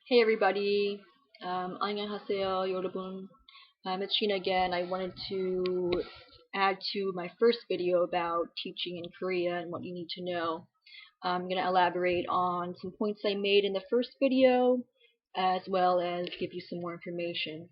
Hey everybody, 안녕하세요, 여러분. It's Sheena again. I wanted to add to my first video about teaching in Korea and what you need to know. I'm going to elaborate on some points I made in the first video, as well as give you some more information.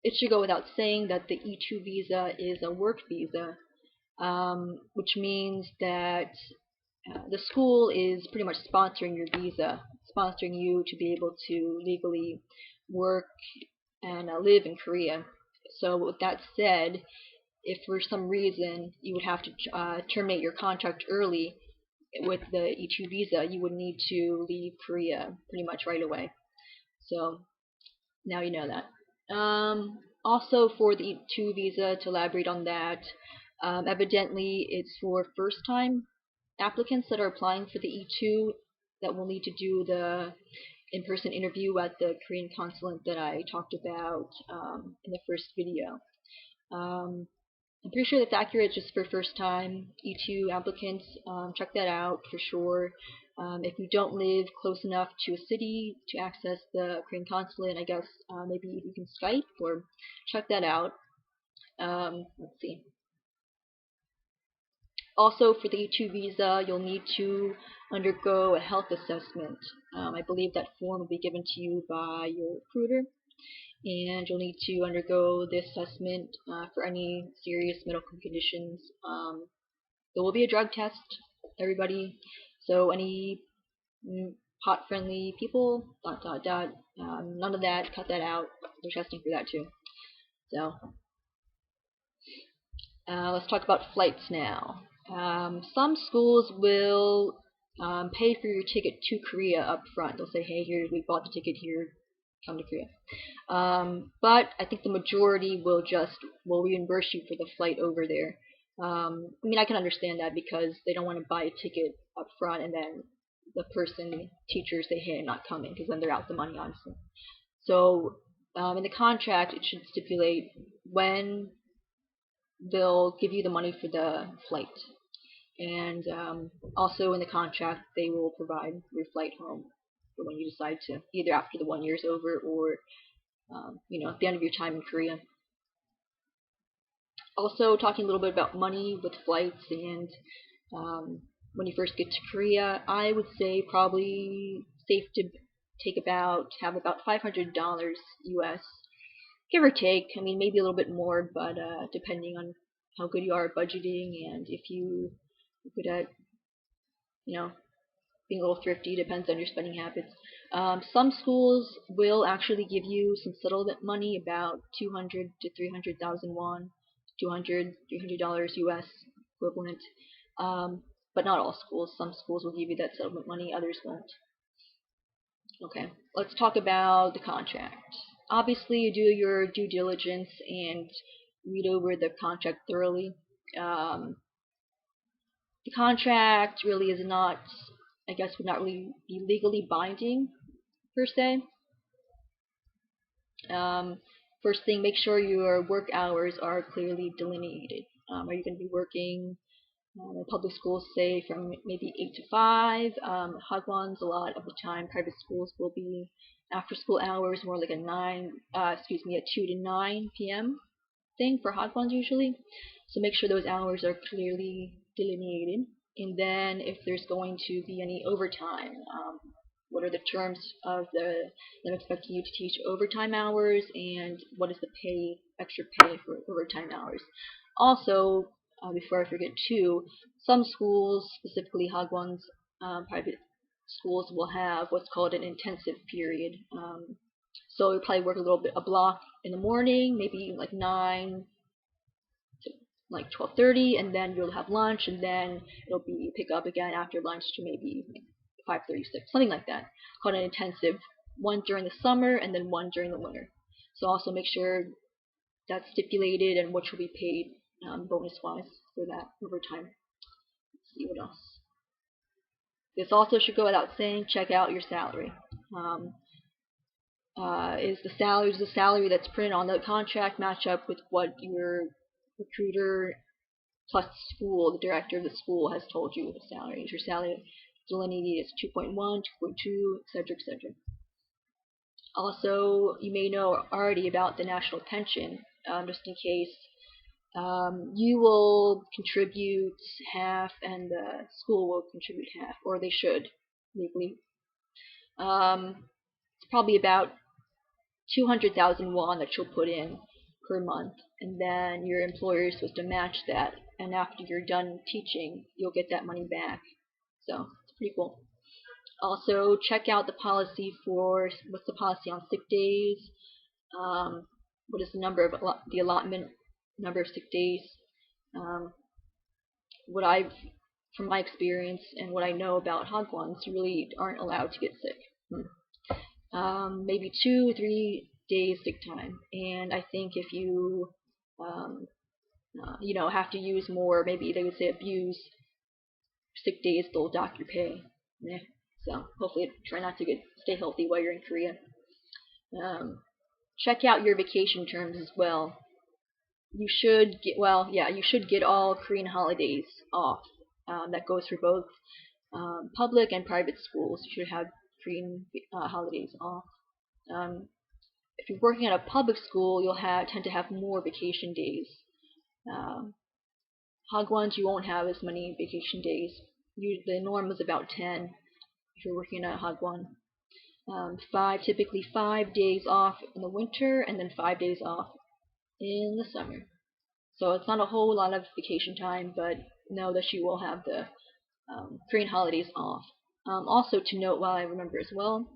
It should go without saying that the E2 visa is a work visa, which means that the school is pretty much sponsoring your visa, sponsoring you to be able to legally work and live in Korea. So with that said, if for some reason you would have to terminate your contract early with the E2 visa, you would need to leave Korea pretty much right away. So now you know that. Also for the E2 visa, to elaborate on that, evidently it's for first-time applicants that are applying for the E2 that will need to do the in-person interview at the Korean consulate that I talked about in the first video. I'm pretty sure that's accurate just for first-time E2 applicants. Check that out for sure. If you don't live close enough to a city to access the Korean consulate, I guess maybe you can Skype or check that out. Let's see. Also, for the E2 visa, you'll need to undergo a health assessment. I believe that form will be given to you by your recruiter, and you'll need to undergo the assessment for any serious medical conditions. There will be a drug test, everybody. So any pot-friendly people, none of that, cut that out. They're testing for that too. So let's talk about flights now. Some schools will pay for your ticket to Korea up front. They'll say, hey, here, we bought the ticket here, come to Korea. But I think the majority will reimburse you for the flight over there. I mean, I can understand that because they don't want to buy a ticket up front and then the teacher say, hey, I'm not coming, because then they're out the money, honestly. So in the contract, it should stipulate when they'll give you the money for the flight. And also in the contract, they will provide your flight home for when you decide to, either after the 1 year is over or at the end of your time in Korea. Also, talking a little bit about money with flights and when you first get to Korea, I would say probably safe to have about $500 US, give or take. I mean, maybe a little bit more, but depending on how good you are at budgeting and if you're good at, being a little thrifty, depends on your spending habits. Some schools will actually give you some settlement money, about 200 to 300,000 won, $300 US equivalent. But not all schools. Some schools will give you that settlement money, others won't. Okay, let's talk about the contract. Obviously, you do your due diligence and read over the contract thoroughly. The contract really is not, I guess, would not really be legally binding per se. First thing, make sure your work hours are clearly delineated. Are you going to be working in public schools, say from maybe 8 to 5? Hagwons, a lot of the time, private schools will be after school hours, more like a 2 to 9 p.m. thing for hagwons usually. So make sure those hours are clearly delineated. And then if there's going to be any overtime, what are the terms of them expecting you to teach overtime hours, and what is the extra pay for overtime hours. Also, before I forget too, some schools, specifically hagwons, private schools, will have what's called an intensive period. So you'll probably work a block in the morning, maybe like 9 to like 12:30, and then you'll have lunch, and then it'll be pick up again after lunch to maybe 5:36, something like that. Called an intensive, one during the summer and then one during the winter. So also make sure that's stipulated and what you'll be paid bonus-wise for that overtime. Let's see what else. This also should go without saying. Check out your salary. Does the salary that's printed on the contract match up with what your recruiter plus school, the director of the school, has told you the salary? Is your salary delineated as 2.1, 2.2, etc., etc.? Also, you may know already about the national pension, just in case. You will contribute half, and the school will contribute half, or they should legally. It's probably about 200,000 won that you'll put in per month, and then your employer is supposed to match that. And after you're done teaching, you'll get that money back. So it's pretty cool. Also, check out the policy for what's the policy on sick days. Um, what is the number of the allotment number of sick days? Um, what I've from my experience and what I know about hagwons, you really aren't allowed to get sick. Maybe 2 or 3 days sick time, and I think if you um, have to use more, maybe they would say abuse sick days, they'll dock your pay. Yeah. So hopefully try not to stay healthy while you're in Korea. Check out your vacation terms as well. You should get all Korean holidays off. That goes for both public and private schools. You should have Korean holidays off. If you're working at a public school, you'll tend to have more vacation days. Hagwons, you won't have as many vacation days. The norm is about 10 if you're working at a hagwon. Typically 5 days off in the winter, and then 5 days off in the summer. So it's not a whole lot of vacation time, but know that you will have the Korean holidays off. Also to note, while I remember as well,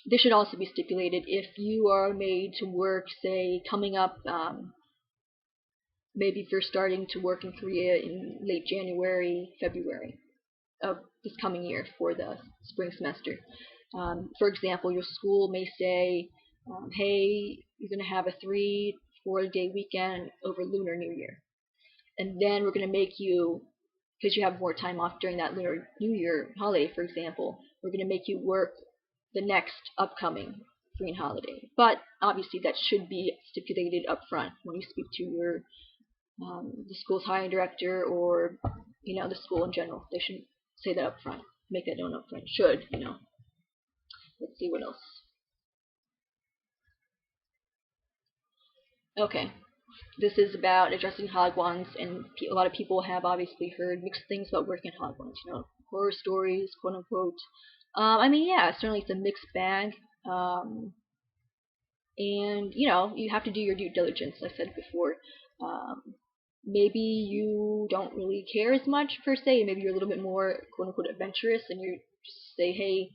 this should also be stipulated if you are made to work, say, coming up, maybe if you're starting to work in Korea in late January, February of this coming year for the spring semester. For example, your school may say, hey, you're going to have a 3-4 day weekend over Lunar New Year. And then we're going to make you, because you have more time off during that Lunar New Year holiday, for example, we're going to make you work the next upcoming Korean holiday. But obviously that should be stipulated up front when you speak to your the school's hiring director, or the school in general. They should say that up front, make that known up front. Let's see what else. Okay, this is about addressing hagwons, and a lot of people have obviously heard mixed things about working at hagwons. Horror stories, quote unquote. Certainly it's a mixed bag. And you have to do your due diligence, like I said before. Maybe you don't really care as much per se. Maybe you're a little bit more quote unquote adventurous, and you just say, hey,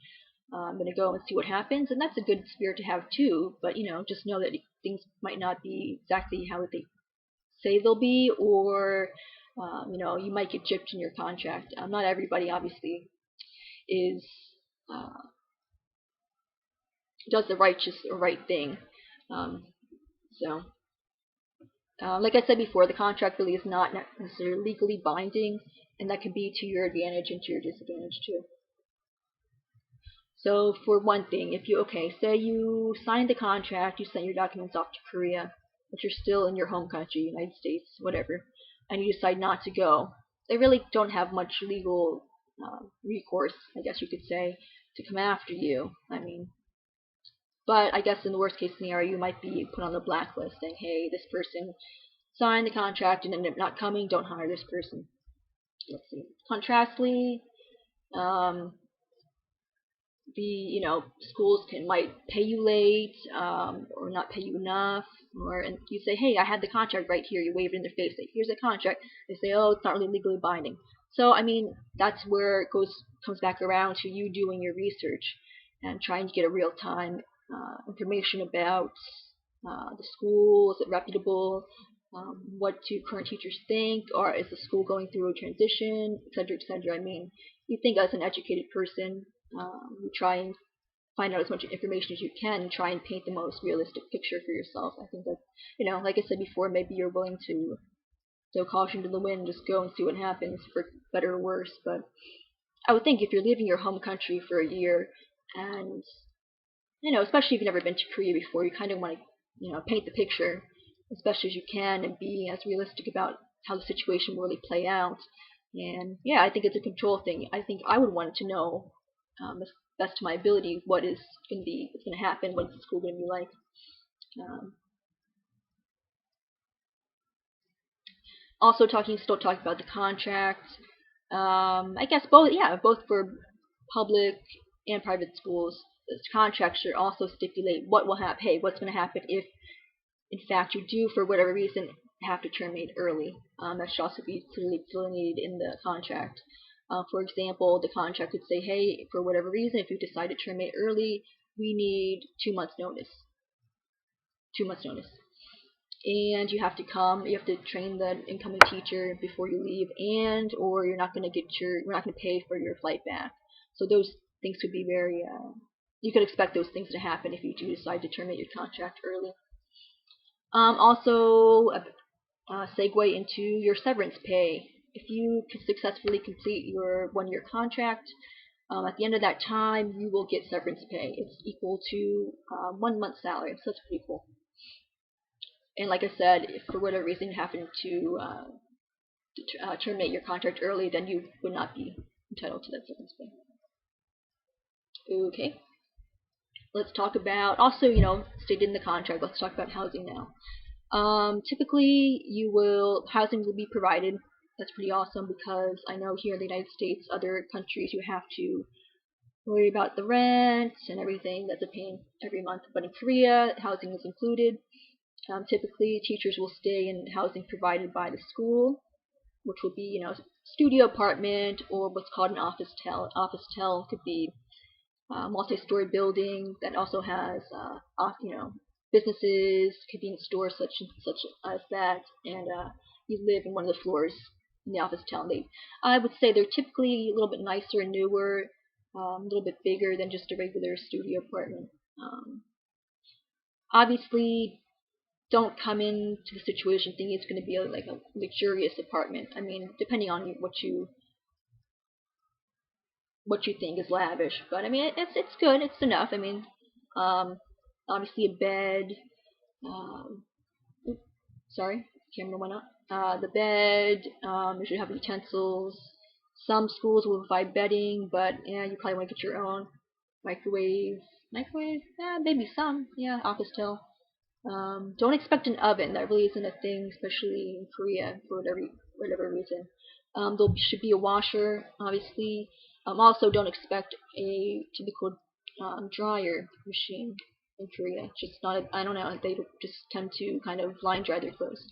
I'm gonna go and see what happens, and that's a good spirit to have too. But just know that things might not be exactly how they say they'll be, or you might get gypped in your contract. Not everybody obviously is does the right thing. So. Like I said before, the contract really is not necessarily legally binding, and that can be to your advantage and to your disadvantage too. So for one thing, say you signed the contract, you sent your documents off to Korea, but you're still in your home country, United States, whatever, and you decide not to go, they really don't have much legal recourse, I guess you could say, to come after you. But I guess in the worst case scenario, you might be put on the blacklist, saying, hey, this person signed the contract and ended up not coming, don't hire this person. Let's see. Contrastly, schools might pay you late, or not pay you enough, and you say, hey, I had the contract right here, you wave it in their face, say, here's the contract. They say, oh, it's not really legally binding. So that's where it comes back around to you doing your research and trying to get a real-time information about the school. Is it reputable? What do current teachers think? Or is the school going through a transition, etc., etc.? You think as an educated person, you try and find out as much information as you can and try and paint the most realistic picture for yourself. I think that, like I said before, maybe you're willing to throw caution to the wind, just go and see what happens, for better or worse. But I would think if you're leaving your home country for a year, and especially if you've never been to Korea before, you kind of want to, paint the picture as best as you can and be as realistic about how the situation will really play out. And yeah, I think it's a control thing. I think I would want to know best of my ability what's going to happen, what's the school going to be like. Also still talking about the contract. I guess both for public and private schools. The contracts should also stipulate what will happen. Hey, what's going to happen if, in fact, you do, for whatever reason, have to terminate early. That should also be clearly delineated in the contract. For example, the contract would say, hey, for whatever reason, if you decide to terminate early, we need 2 months notice. 2 months notice. And you have to train the incoming teacher before you leave, or we're not going to pay for your flight back. So those things could be very, you could expect those things to happen if you do decide to terminate your contract early. Also, segue into your severance pay. If you successfully complete your 1-year contract, at the end of that time, you will get severance pay. It's equal to 1 month's salary, so that's pretty cool. And like I said, if for whatever reason you happen to terminate your contract early, then you would not be entitled to that severance pay. Okay. Let's talk about, also, stated in the contract, let's talk about housing now. Typically, housing will be provided. That's pretty awesome, because I know here in the United States, other countries, you have to worry about the rent and everything that's a pain every month. But in Korea, housing is included. Typically, teachers will stay in housing provided by the school, which will be, studio apartment, or what's called an office tel. Office tel could be a multi-story building that also has, businesses, convenience stores such as that, and you live in one of the floors in the office tel. I would say they're typically a little bit nicer and newer, a little bit bigger than just a regular studio apartment. Obviously, don't come into the situation thinking it's going to be like a luxurious apartment. I mean, depending on what you think is lavish, but I mean, it's good. It's enough. I mean, obviously a bed. Sorry, camera went up. The bed. You should have utensils. Some schools will provide bedding, but yeah, you probably want to get your own. Microwave. Maybe some. Yeah, office tel. Don't expect an oven. That really isn't a thing, especially in Korea, for whatever reason. There should be a washer, obviously. Also, don't expect a typical dryer machine in Korea. Just not. I don't know. They just tend to kind of line dry their clothes.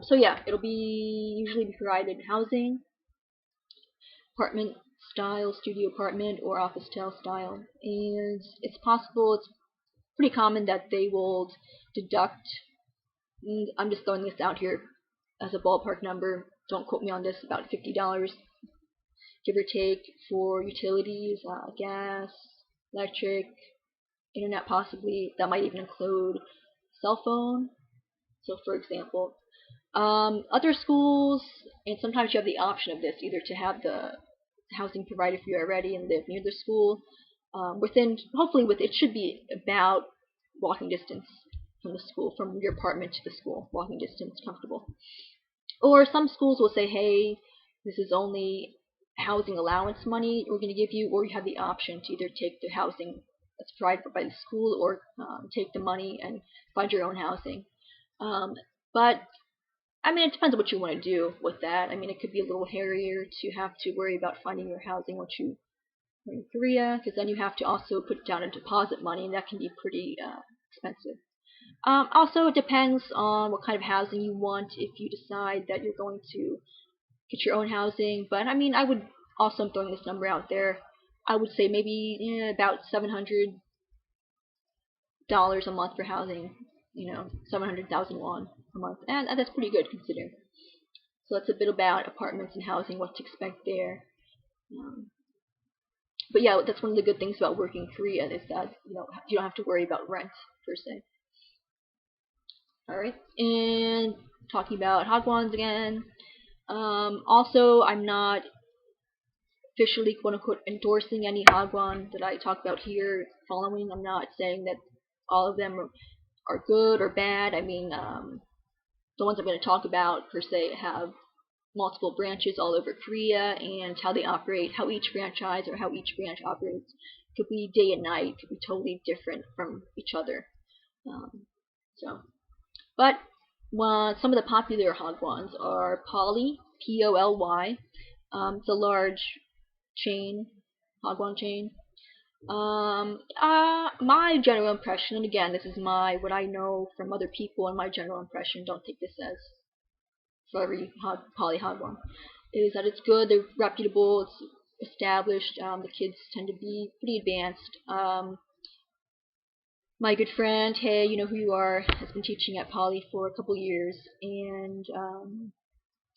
So yeah, it'll be usually provided housing, apartment style, studio apartment, or office tel style, and it's pretty common that they will deduct, I'm just throwing this out here as a ballpark number, don't quote me on this, about $50, give or take, for utilities, gas, electric, internet possibly. That might even include cell phone. So for example, other schools, and sometimes you have the option of this, either to have the housing provided for you already and live near the school, it should be about walking distance from the school, from your apartment to the school, walking distance, comfortable. Or some schools will say, hey, this is only housing allowance money we're going to give you, or you have the option to either take the housing that's provided by the school, or take the money and find your own housing. But I mean, it depends on what you want to do with that. I mean, it could be a little hairier to have to worry about finding your housing once you are in Korea, because then you have to also put down a deposit money, and that can be pretty expensive. Also, it depends on what kind of housing you want if you decide that you're going to get your own housing. But I mean, I'm throwing this number out there. I would say maybe about $700 a month for housing. 700,000 won a month, and that's pretty good considering. So that's a bit about apartments and housing, what to expect there. But yeah, that's one of the good things about working in Korea, is that you don't have to worry about rent per se. All right, and talking about hagwons again. Also, I'm not officially quote-unquote endorsing any hagwon that I talk about here following. I'm not saying that all of them are good or bad. I mean, the ones I'm going to talk about per se have multiple branches all over Korea and how they operate, how each franchise or how each branch operates. Could be day and night, could be totally different from each other. Um, but some of the popular hagwons are Poly, Poly. It's a large chain, hagwon chain. My general impression, and again, this is what I know from other people and my general impression. Don't take this as for every poly hagwon. Is that it's good, they're reputable, it's established. The kids tend to be pretty advanced. My good friend, hey, you know who you are, has been teaching at Poly for a couple years, and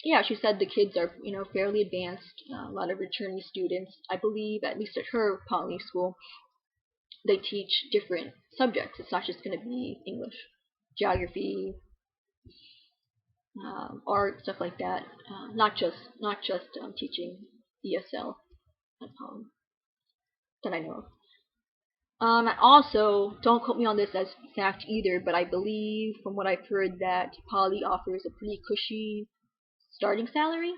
yeah, she said the kids are, fairly advanced. A lot of returning students, I believe, at least at her Poly school, they teach different subjects. It's not just going to be English, geography, art, stuff like that. Not just teaching ESL at Poly that I know of. Also, don't quote me on this as fact either, but I believe from what I've heard that Poly offers a pretty cushy starting salary.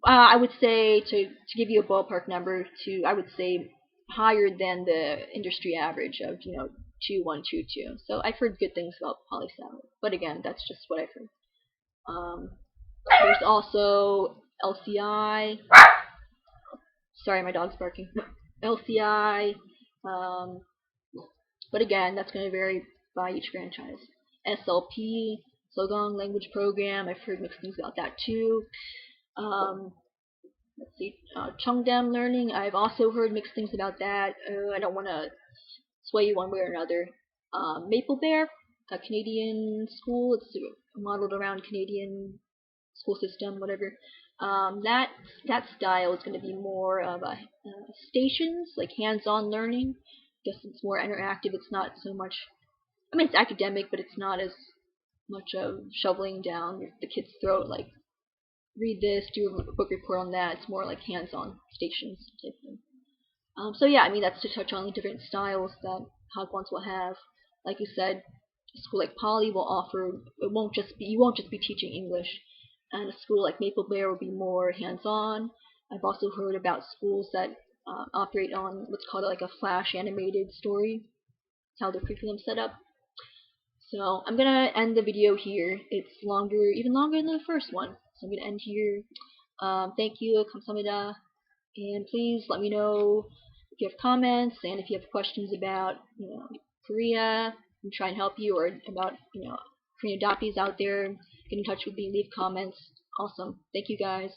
I would say to give you a ballpark number, I would say higher than the industry average of 2122. So I've heard good things about Poly salary, but again, that's just what I've heard. There's also LCI. Sorry, my dog's barking. LCI. Um, but again, that's going to vary by each franchise. SLP, Sogong Language Program. I've heard mixed things about that too. Let's see, Cheongdam Learning. I've also heard mixed things about that. I don't want to sway you one way or another. Maple Bear, a Canadian school. It's modeled around Canadian school system, whatever. That style is going to be more of a stations, like hands-on learning. Guess it's more interactive. It's not so much. I mean, it's academic, but it's not as much of shoveling down the kid's throat, like read this, do a book report on that. It's more like hands-on stations type thing. So yeah, I mean that's to touch on the different styles that hagwons will have. Like you said, a school like Poly will offer. You won't just be teaching English, and a school like Maple Bear will be more hands-on. I've also heard about schools that operate on what's called like a flash animated story. That's how their curriculum's set up. So I'm gonna end the video here. It's longer, even longer than the first one. So I'm gonna end here. Thank you, 감사합니다, and please let me know if you have comments and if you have questions about Korea. I'm trying to help you, or about Korean adoptees out there. Get in touch with me, leave comments. Awesome. Thank you guys.